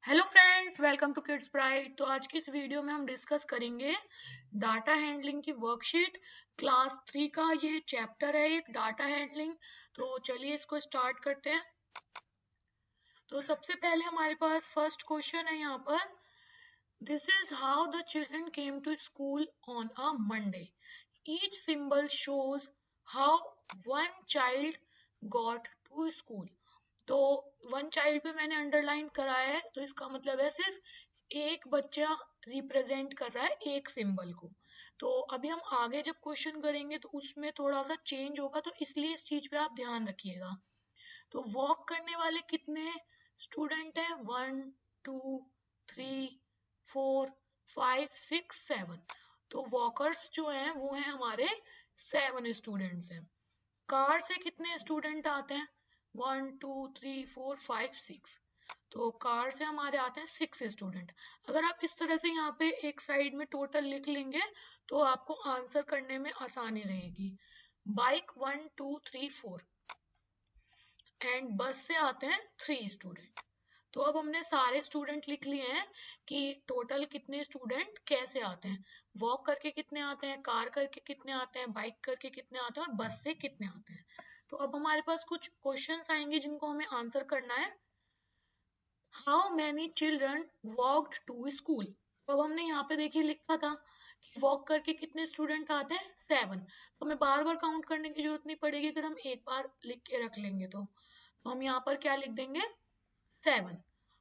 Hello friends, welcome to kids bright. तो आज की इस वीडियो में हम डिस्कस करेंगे डाटा हैंडलिंग की वर्कशीट क्लास 3 का। ये चैप्टर है एक डाटा हैंडलिंग। तो चलिए इसको स्टार्ट करते हैं। तो सबसे पहले हमारे पास फर्स्ट क्वेश्चन है यहाँ पर। This is how the children came to school on a Monday. Each symbol shows how one child got to school. तो वन चाइल्ड पे मैंने अंडरलाइन करा है, तो इसका मतलब है सिर्फ एक बच्चा रिप्रेजेंट कर रहा है एक सिंबल को। तो अभी हम आगे जब क्वेश्चन करेंगे तो उसमें थोड़ा सा चेंज होगा, तो इसलिए इस चीज पे आप ध्यान रखिएगा। तो वॉक करने वाले कितने स्टूडेंट हैं? 1 2 3 4 5 6 7। तो वॉकर्स जो हैं वो हैं हमारे 7 स्टूडेंट्स हैं। कार से कितने स्टूडेंट आते हैं? 1 2 3 4 5 6। तो कार से हमारे आते हैं 6 स्टूडेंट। अगर आप इस तरह से यहाँ पे एक साइड में टोटल लिख लेंगे तो आपको आंसर करने में आसानी रहेगी। बाइक 1 2 3 4 एंड बस से आते हैं 3 स्टूडेंट। तो अब हमने सारे स्टूडेंट लिख लिए हैं कि टोटल कितने स्टूडेंट कैसे आते हैं। वॉक करके कितने आते हैं, कार करके कितने आते हैं, बाइक करके कितने आते हैं और बस से कितने आते हैं। तो अब हमारे पास कुछ क्वेश्चंस आएंगे जिनको हमें आंसर करना है। How many children walked to school. तो अब हमने यहाँ पे देखिए लिखा था कि वॉक करके कितने स्टूडेंट आते हैं? 7। तो हमें बार बार काउंट करने की जरूरत नहीं पड़ेगी, अगर हम एक बार लिख के रख लेंगे तो हम यहाँ पर क्या लिख देंगे? 7।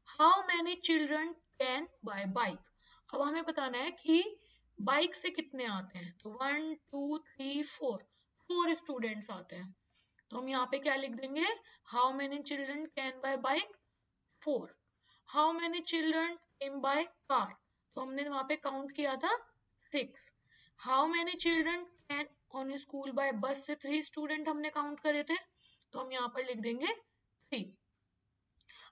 How many children can buy bike. अब हमें बताना है कि बाइक से कितने आते हैं। तो 1 2 3 4 4 स्टूडेंट्स आते हैं। तो हम यहाँ पे क्या लिख देंगे? How many children can buy bike? 4। How many children came by car. तो हमने वहां पे काउंट किया था 6। How many children can on school by बस से 3 स्टूडेंट हमने काउंट करे थे, तो हम यहाँ पर लिख देंगे 3।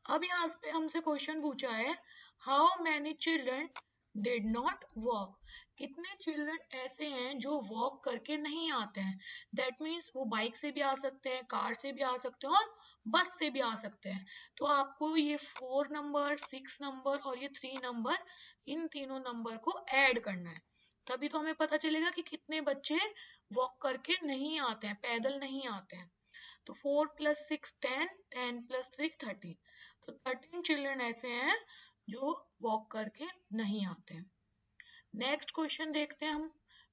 अब यहाँ पे हमसे क्वेश्चन पूछा है how many children did not walk. कितने चिल्ड्रन ऐसे हैं जो वॉक करके नहीं आते हैं। दैट मीन्स वो बाइक से भी आ सकते हैं, कार से भी आ सकते हैं और बस से भी आ सकते हैं। तो आपको ये 4 नंबर, 6 नंबर और ये 3 नंबर, इन तीनों नंबर को ऐड करना है। तभी तो हमें पता चलेगा कि कितने बच्चे वॉक करके नहीं आते हैं, पैदल नहीं आते हैं। तो 4 + 6 10, 10 + 3 13। तो 13 चिल्ड्रन ऐसे हैं जो वॉक करके नहीं आते हैं। नेक्स्ट क्वेश्चन देखते हैं हम।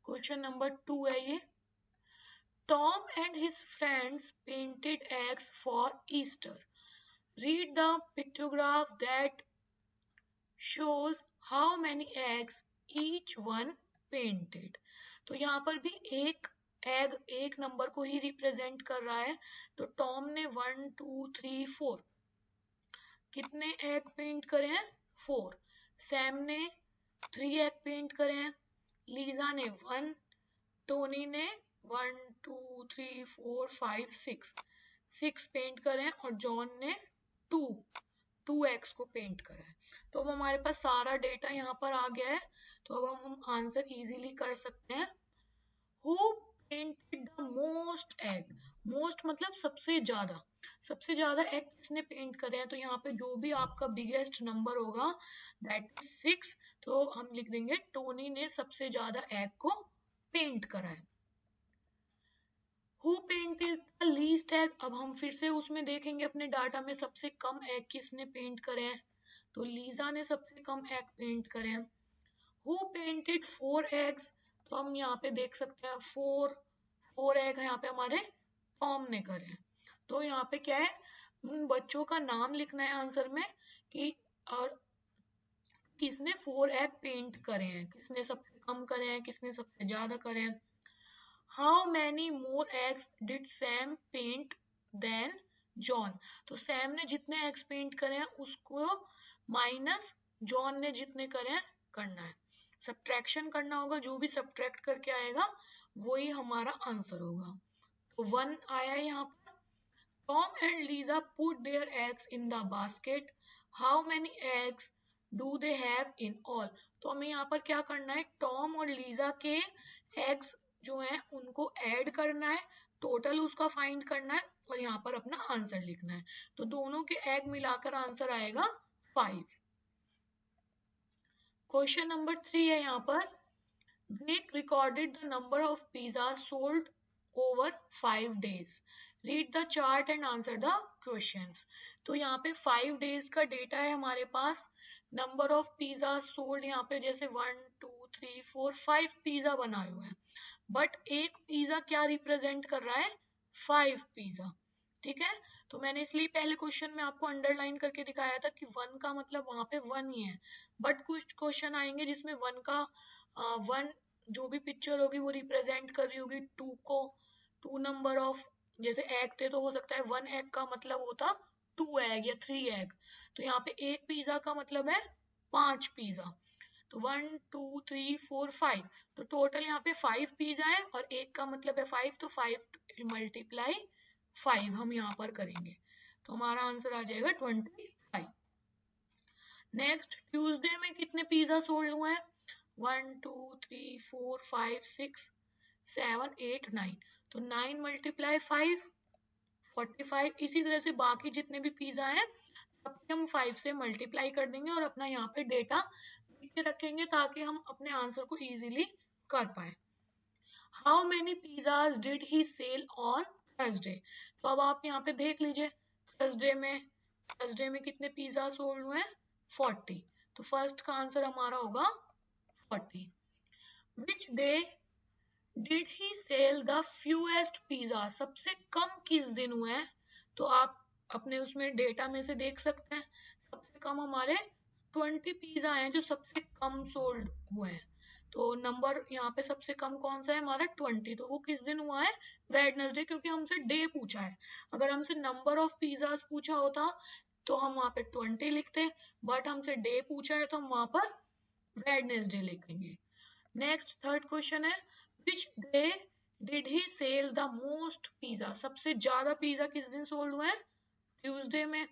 क्वेश्चन नंबर 2 है ये। Tom and his friends painted eggs for Easter. Read the pictograph that shows how many eggs each one painted। तो यहाँ पर भी एक एग एक नंबर को ही रिप्रेजेंट कर रहा है। तो टॉम ने 1 2 3 4 कितने एग पेंट करे हैं? 4। सैम ने 3 एग पेंट करे हैं। लीजा ने 1। टोनी ने 1 2 3 4 5 6 पेंट करे हैं और जॉन ने 2 एक्स को पेंट करा है। तो अब हमारे पास सारा डेटा यहाँ पर आ गया है, तो अब हम आंसर इजीली कर सकते हैं। Who painted the most egg. Most मतलब सबसे ज्यादा एग किसने पेंट करे हैं। तो यहाँ पे जो भी आपका बिगेस्ट नंबर होगा दैट इज 6। तो हम लिख देंगे टोनी ने सबसे ज्यादा एग को पेंट करा है। Who painted the least egg. अब हम फिर से उसमें देखेंगे अपने डाटा में सबसे कम एग किसने पेंट करे हैं। तो लीजा ने सबसे कम एग पेंट करे हैं। Who painted 4 eggs. तो हम यहाँ पे देख सकते हैं 4 एग यहाँ पे हमारे टॉम ने करे हैं। तो यहाँ पे क्या है, उन बच्चों का नाम लिखना है आंसर में कि और किसने 4 एग पेंट करे हैं, किसने सबसे कम करे हैं, किसने सबसे ज्यादा करे हैं। How many more eggs did Sam paint than John. तो सैम ने जितने एग्स पेंट करे हैं उसको माइनस जॉन ने जितने करे हैं करना है। सब्ट्रैक्शन करना होगा, जो भी सब्ट्रैक्ट करके आएगा वही हमारा आंसर होगा। तो 1 आया है यहाँ पर। Tom and Lisa put their eggs in the basket. How many eggs do they have in all. तो हमें यहाँ पर क्या करना है, टॉम और लीजा के एग्स जो है उनको ऐड करना है, टोटल उसका फाइंड करना है और यहाँ पर अपना आंसर लिखना है। तो दोनों के एग मिलाकर आंसर आएगा 5। क्वेश्चन नंबर 3 है यहाँ पर, Blake recorded the number of pizzas sold over 5 days. Read the chart and answer the questions. तो यहाँ पे 5 days का डेटा है हमारे पास. नंबर ऑफ पिज्जा सोल्ड यहाँ पे जैसे 1 2 3 4 5 पिज्जा बनाए हुए हैं, बट एक पिज्जा क्या रिप्रेजेंट कर रहा है? 5 पिज्जा. ठीक है, तो मैंने इसलिए पहले क्वेश्चन में आपको अंडरलाइन करके दिखाया था कि 1 का मतलब वहां पे 1 ही है, बट कुछ क्वेश्चन आएंगे जिसमें 1 का 1 जो भी पिक्चर होगी वो रिप्रेजेंट कर रही होगी 2 को, 2 नंबर ऑफ, जैसे एग थे तो हो सकता है 1 एग का मतलब होता 2 एग या 3 एग. तो यहाँ पे एक पिज्जा का मतलब है 5 पिज्जा. तो 1 2 3 4 5, तो टोटल यहाँ पे 5 पिज्जा है और एक का मतलब है 5, तो 5 मल्टीप्लाई 5 हम यहाँ पर करेंगे, तो हमारा आंसर आ जाएगा 25. नेक्स्ट, ट्यूसडे में कितने पिज्जा सोल्ड हुए हैं? 1 2 3 4 5 6 7 8 9, तो 9 मल्टीप्लाई 5 45. इसी तरह से बाकी जितने भी पिज्जा हैं सबके हम 5 से मल्टीप्लाई कर देंगे और अपना यहाँ पे डेटा लिख के रखेंगे ताकि हम अपने आंसर को इजीली कर पाए. How many pizzas did he sell on Thursday? तो अब आप यहाँ पे देख लीजिए, थर्सडे में कितने पिज्जा सोल्ड हुए हैं? 40. तो फर्स्ट का आंसर हमारा होगा 40. Which day did he sell the fewest pizza? सबसे कम किस दिन हुए हैं? तो आप अपने उसमें डेटा में से देख सकते हैं, सबसे कम हमारे 20 पिज्जा हैं जो सबसे कम सोल्ड हुए हैं. तो नंबर यहाँ पे सबसे कम कौन सा है? हमारा 20. तो वो किस दिन हुआ है? वेडनेसडे, क्योंकि हमसे डे पूछा है. अगर हमसे नंबर ऑफ पिज्जाज पूछा होता तो हम वहां पे 20 लिखते, बट हमसे डे पूछा है तो हम वहां पर वेडनेसडे लिखेंगे. नेक्स्ट, थर्ड क्वेश्चन है, which day did he sell the most pizza? सबसे ज्यादा पिज्जा किस दिन सोल्ड हुए हैं? ट्यूसडे में.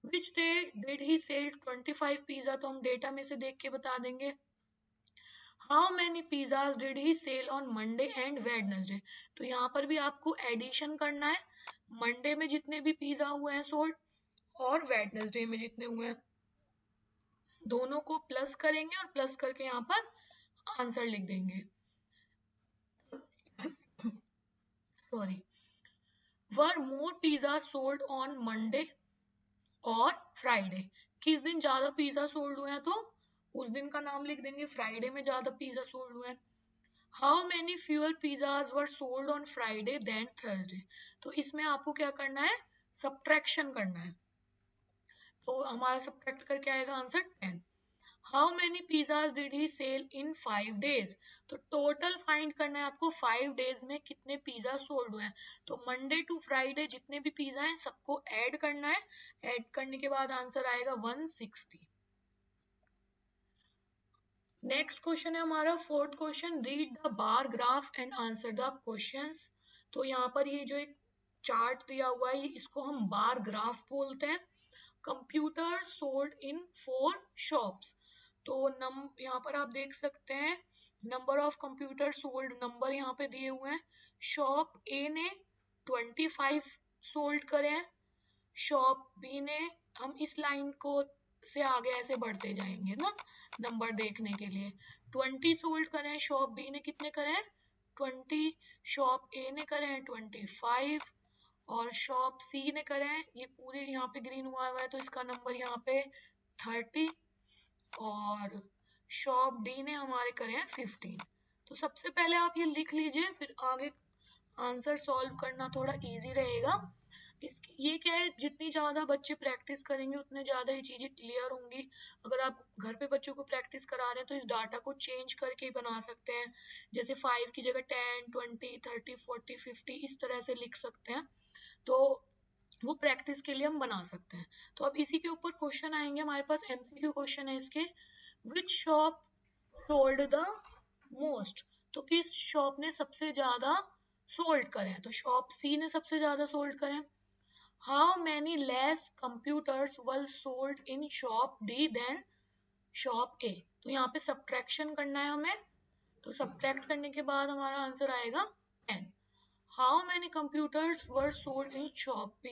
Which day did he sell 25 pizza? तो हम डेटा में से देख के बता देंगे. How many pizzas did he sell on Monday and Wednesday? तो यहाँ पर भी आपको एडिशन करना है, मंडे में जितने भी पिज्जा हुए हैं सोल्ड और वेडनेसडे में जितने हुए हैं दोनों को प्लस करेंगे और प्लस करके यहाँ पर आंसर लिख देंगे. Sorry, were more pizza sold on Monday और फ्राइडे? किस दिन ज्यादा पिज्जा सोल्ड हुए हैं तो उस दिन का नाम लिख देंगे. फ्राइडे में ज्यादा पिज्जा सोल्ड हुए हैं. How many fewer pizzas were sold on Friday than Thursday? तो इसमें आपको क्या करना है? सब्ट्रैक्शन करना है, तो हमारा सब्ट्रैक्ट करके आएगा answer 10. How many pizzas did he sell in 5 days? तो टोटल फाइंड करना है आपको 5 days में कितने पिज्जा सोल्ड हुए हैं. तो मंडे टू फ्राइडे जितने भी पिज्जा हैं सबको ऐड करना है, ऐड करने के बाद आंसर आएगा 160. नेक्स्ट क्वेश्चन है हमारा fourth question, read the bar graph and answer the questions. तो यहाँ पर ये जो एक चार्ट दिया हुआ है इसको हम बार ग्राफ बोलते हैं. Computer sold in 4 shops. तो यहाँ पर आप देख सकते हैं number of computer sold number यहाँ पे दिए हुए हैं. शॉप ए ने 25 सोल्ड करे हैं, शॉप बी ने, हम इस लाइन को से आगे ऐसे बढ़ते जाएंगे ना नंबर देखने के लिए. 20 सोल्ड करे हैं, शॉप बी ने कितने करे हैं? 20. शॉप ए ने करे हैं 25 और शॉप सी ने करे हैं, ये पूरे यहाँ पे ग्रीन हुआ है तो इसका नंबर यहाँ पे 30 और शॉप डी ने हमारे करे हैं 15. तो सबसे पहले आप ये लिख लीजिए, फिर आगे आंसर सॉल्व करना थोड़ा इजी रहेगा. ये क्या है, जितनी ज्यादा बच्चे प्रैक्टिस करेंगे उतने ज्यादा ये चीजें क्लियर होंगी. अगर आप घर पे बच्चों को प्रैक्टिस करा रहे हैं तो इस डाटा को चेंज करके बना सकते हैं, जैसे 5 की जगह 10 20 30 40 50 इस तरह से लिख सकते हैं. तो वो प्रैक्टिस के लिए हम बना सकते हैं. तो अब इसी के ऊपर क्वेश्चन आएंगे हमारे पास, एमसीक्यू क्वेश्चन है इसके. विच शॉप सोल्ड द मोस्ट? तो किस शॉप ने सबसे ज्यादा सोल्ड करे? तो शॉप सी ने सबसे ज्यादा सोल्ड करे. How many less computers were sold in shop D than shop A? तो यहाँ पे सब्ट्रैक्शन करना है हमें, तो सब्ट्रैक्ट करने के बाद हमारा आंसर आएगा 10. How many computers were sold in shop B?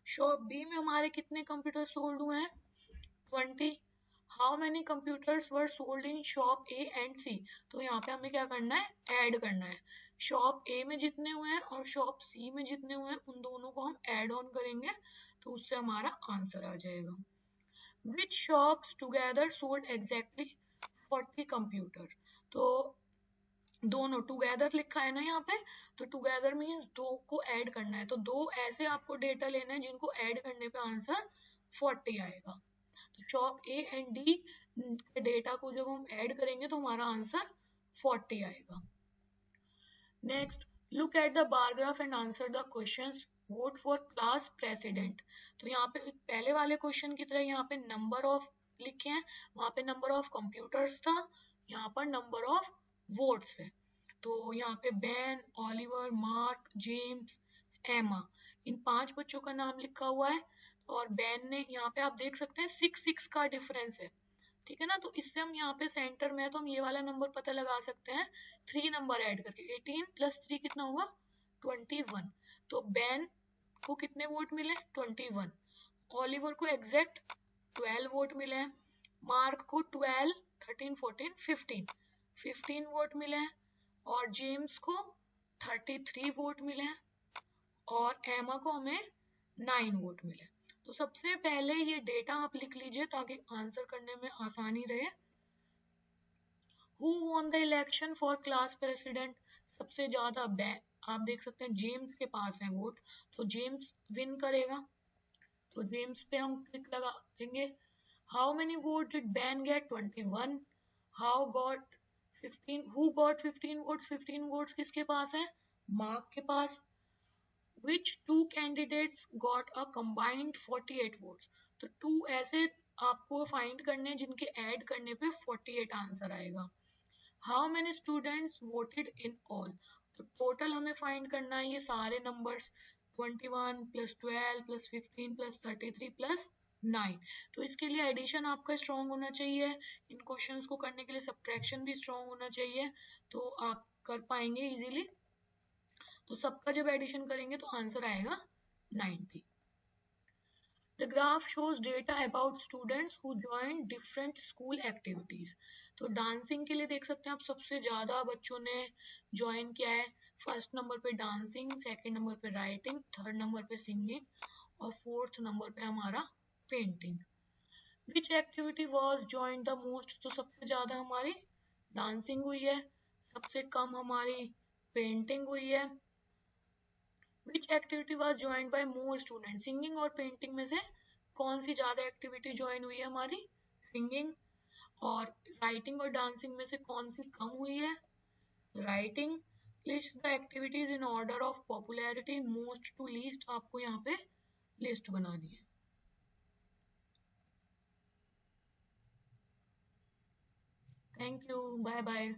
Shop B में हमारे कितने कंप्यूटर सोल्ड हुए हैं? 20. How many computers were sold in shop A and C, तो यहाँ पे हमें क्या करना है, ऐड करना है। शॉप ए में जितने हुए हैं और शॉप सी में जितने हुए हैं उन दोनों को हम ऐड ऑन करेंगे, तो उससे हमारा आंसर आ जाएगा। Which shops together sold exactly 40 computers, तो दोनों टुगेदर लिखा है ना यहाँ पे, तो टुगेदर मीन्स दो को ऐड करना है, तो दो ऐसे आपको डेटा लेने हैं जिनको ऐड करने पे आंसर 40 आएगा। तो शॉप ए एंड डी के डेटा को जब हम ऐड करेंगे तो हमारा आंसर 40 आएगा। Next, look at the bar graph and answer the questions. Vote for class president, तो यहाँ पे पहले वाले क्वेश्चन की तरह यहाँ पे नंबर ऑफ लिखे हैं, वहां पे नंबर ऑफ कंप्यूटर्स था, यहाँ पर नंबर ऑफ वोट्स है। तो यहाँ पे बैन, ओलिवर, मार्क, जेम्स, एमा, इन 5 बच्चों का नाम लिखा हुआ है, और बैन ने यहाँ पे आप देख सकते हैं 6 का डिफरेंस है, ठीक है ना। तो इससे हम यहाँ पे सेंटर में है तो हम ये वाला नंबर पता लगा सकते हैं 3 नंबर ऐड करके। 18 + 3 कितना होगा, 21। तो बैन को कितने वोट मिले, 21। ओलिवर को एग्जैक्ट 12 वोट मिले हैं। मार्क को 12, 13, 14, 15 वोट मिले हैं। और जेम्स को 33 वोट मिले हैं। और एमा को हमें 9 वोट मिले। तो सबसे पहले ये डेटा आप लिख लीजिए ताकि आंसर करने में आसानी रहे। Who won the election for class president, सबसे ज्यादा आप देख सकते हैं जेम्स के पास है वोट, तो जेम्स विन करेगा, तो जेम्स पे हम क्लिक लगा देंगे। How many votes did Ben get, 21। How got 15, who got 15 votes, 15 votes किसके पास है, मार्क के पास। Which two candidates got a combined 48 votes, तो 2 ऐसे आपको फाइंड करने हैं जिनके ऐड करने पे 48 आंसर आएगा। How many students voted in all, तो टोटल हमें फाइंड करना है ये सारे नंबर्स, 21 + 12 + 15 + 33 + 9। तो इसके लिए एडिशन आपका स्ट्रॉन्ग होना चाहिए, इन क्वेश्चंस को करने के लिए सब्ट्रैक्शन भी स्ट्रॉन्ग होना चाहिए, तो आप कर पाएंगे इजीली। तो सबका जब एडिशन करेंगे तो आंसर आएगा 90। The graph shows data about students who join different school activities। तो डांसिंग के लिए देख सकते हैं आप सबसे ज्यादा बच्चों ने ज्वाइन किया है। फर्स्ट नंबर पे डांसिंग, सेकंड नंबर पे राइटिंग, थर्ड नंबर पे सिंगिंग, और फोर्थ नंबर पे हमारा painting. Which activity was join the most, तो सबसे ज्यादा हमारी डांसिंग हुई है, सबसे कम हमारी पेंटिंग हुई है। Which activity was join by more student, singing और पेंटिंग में से कौन सी ज्यादा एक्टिविटी ज्वाइन हुई है हमारी, सिंगिंग। और राइटिंग और डांसिंग में से कौन सी कम हुई है, writing. List the activities in order of popularity, most to least आपको यहाँ पे लिस्ट बनानी है। Thank you, bye bye.